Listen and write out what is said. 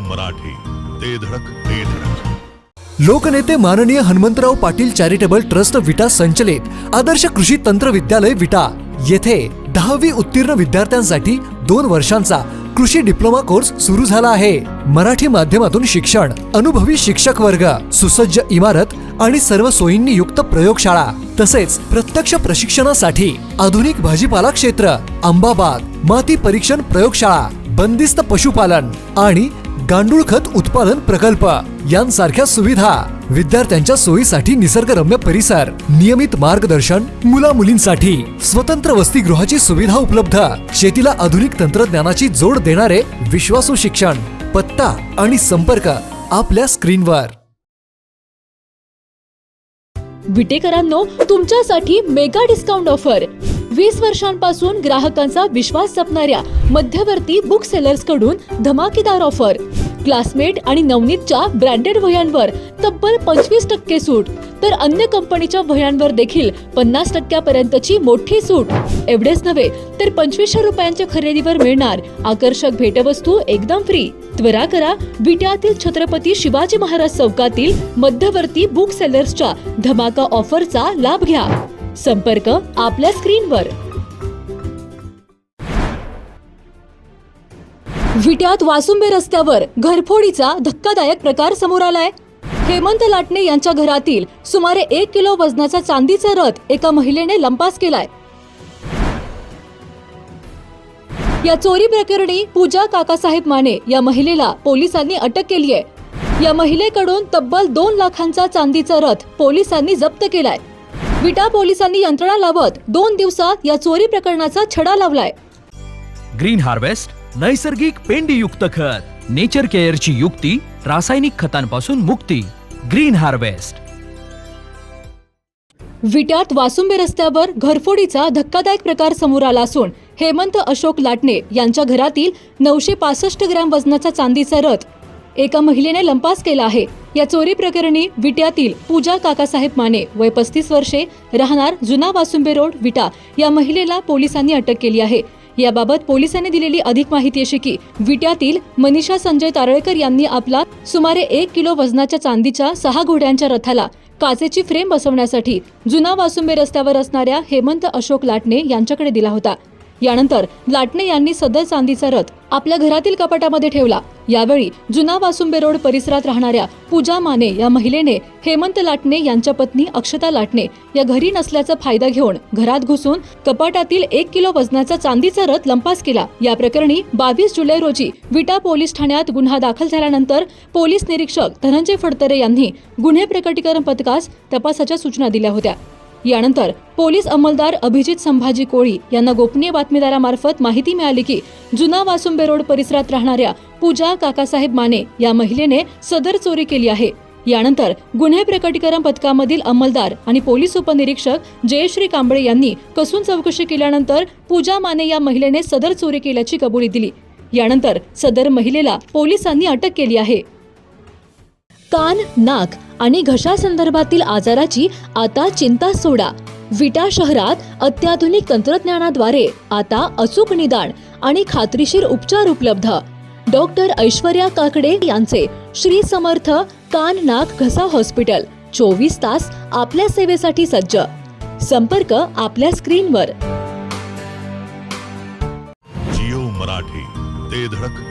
मराठी, ते धडक ते धडक. लोकनेते माननीय हनुमंतराव पाटील चॅरिटेबल ट्रस्ट विटा संचलित आदर्श कृषी तंत्र विद्यालय विटा येथे 10वी उत्तीर्ण विद्यार्थ्यांसाठी 2 वर्षांचा कृषी डिप्लोमा कोर्स सुरू झाला आहे. मराठी माध्यमातून शिक्षण, अनुभवी शिक्षक वर्ग, सुसज्ज इमारत आणि सर्व सोयींनी युक्त प्रयोगशाळा तसेच प्रत्यक्ष प्रशिक्षणासाठी आधुनिक भाजीपाला क्षेत्र, आंबाबाग, माती परीक्षण प्रयोगशाळा, बंदिस्त पशुपालन आणि गांडूळ खत उत्पादन प्रकल्प यांसारख्या सुविधा, विद्यार्थ्यांच्या सोयीसाठी निसर्गरम्य परिसर, नियमित मार्गदर्शन, मुला मुलींसाठी स्वतंत्र वसतिगृहाची सुविधा उपलब्ध, शेतीला आधुनिक तंत्रज्ञानाची जोड देणारे विश्वासू शिक्षण. पत्ता आणि संपर्क आपल्या स्क्रीनवर. विटेकरांनो, तुमच्यासाठी मेगा डिस्काउंट ऑफर. 20 वर्षांपासून ग्राहकांचा विश्वास जपणाऱ्या मध्यवर्ती बुक सेलर्स कडून धमाकेदार ऑफर. क्लासमेट आणि नवनीतच्या ब्रँडेड वह्यांवर तब्बल 25% सूट, तर अन्य कंपनीच्या वह्यांवर देखील 50% पर्यंतची मोठी सूट. एवढेच नव्हे तर 2500 रुपयांच्या खरेदीवर मिळणार आकर्षक भेटवस्तू एकदम फ्री. त्वरा करा, विट्यातील छत्रपती शिवाजी महाराज चौकातील मध्यवर्ती बुक सेलर्सच्या धमाका ऑफरचा लाभ घ्या. संपर्क आपल्या स्क्रीनवर. विट्यात वासुंबे रस्त्यावर घरफोडीचा धक्कादायक प्रकार समोर आलाय. हेमंत लाटणे यांच्या घरातील सुमारे 1 किलो वजनाचा चांदीचा रथ एका महिलेने लंपास केलाय. या चोरी प्रकरणी पूजा काकासाहेब माने या महिलेला पोलिसांनी अटक केली आहे. या महिलेकडून तब्बल 2 लाखांचा चांदीचा रथ पोलिसांनी जप्त केलाय. विटा पोलिसांनी यंत्रणा लावत 2 दिवसात या चोरी प्रकरणाचा छडा लावलाय. ग्रीन हार्वेस्ट नैसर्गिक पेंडीयुक्त खत, नेचर केअरची युक्ती, रासायनिक खतांपासून मुक्ती. Green harvest. विट्यात वासुंबे रस्त्यावर घरफोडीचा धक्कादायक प्रकार समोर आला असून हेमंत अशोक लाटणे यांच्या घरातील 965 ग्रॅम वजनाचा चांदीचा रथ एका महिलेने लंपास केला आहे. या चोरी प्रकरणी विट्यातील पूजा काकासाहेब माने वय 35 वर्षे, राहणार जुना वासुंबे रोड विटा या महिलेला पोलिसांनी अटक केली आहे. याबाबत पोलिसांनी दिलेली अधिक माहिती अशी की विट्यातील मनीषा संजय तारळकर यांनी आपला सुमारे 1 किलो वजनाच्या चांदीच्या 6 घोड्यांच्या रथाला काचेची फ्रेम बसवण्यासाठी जुना वासुंबे रस्त्यावर असणाऱ्या हेमंत अशोक लाटणे यांच्याकडे दिला होता. यानंतर लाटणे यांनी सदर चांदीचा रथ आपल्या घरातील कपाटामध्ये ठेवला. यावेळी जुना वासुंबे रोड परिसरात राहणाऱ्या पूजा माने या महिलेने हेमंत लाटणे यांच्या पत्नी अक्षता लाटणे या घरी नसल्याचा फायदा घेऊन घरात घुसून कपाटातील 1 किलो वजनाचा चांदीचा रथ लंपास केला. या प्रकरणी 22 जुलै रोजी विटा पोलीस ठाण्यात गुन्हा दाखल झाल्यानंतर पोलीस निरीक्षक धनंजय फडतरे यांनी गुन्हे प्रकटीकरण पथकास तपासाच्या सूचना दिल्या होत्या. यानंतर पोलीस अंमलदार अभिजित संभाजी कोळी यांना गोपनीय बातमीदारामार्फत माहिती मिळाली की जुना वासुंबे रोड परिसरात राहणाऱ्या पूजा काकासाहेब माने या महिलेने सदर चोरी केली आहे. यानंतर गुन्हे प्रकटीकरण पथकामधील अंमलदार आणि पोलीस उपनिरीक्षक जयश्री कांबळे यांनी कसून चौकशी केल्यानंतर पूजा माने या महिलेने सदर चोरी केल्याची कबुली दिली. यानंतर सदर महिलेला पोलिसांनी अटक केली आहे. कान, नाक आणि घशासंदर्भातील आजाराची आता चिंता सोडा. विटा शहरात अत्याधुनिक तंत्रज्ञानाद्वारे आता अचूक निदान आणि खात्रीशीर उपचार उपलब्ध. डॉक्टर ऐश्वर्या काकडे यांचे श्री समर्थ कान नाक घसा हॉस्पिटल 24 तास आपल्या सेवेसाठी सज्ज. संपर्क आपल्या स्क्रीनवर. जिओ मराठी, ते धडक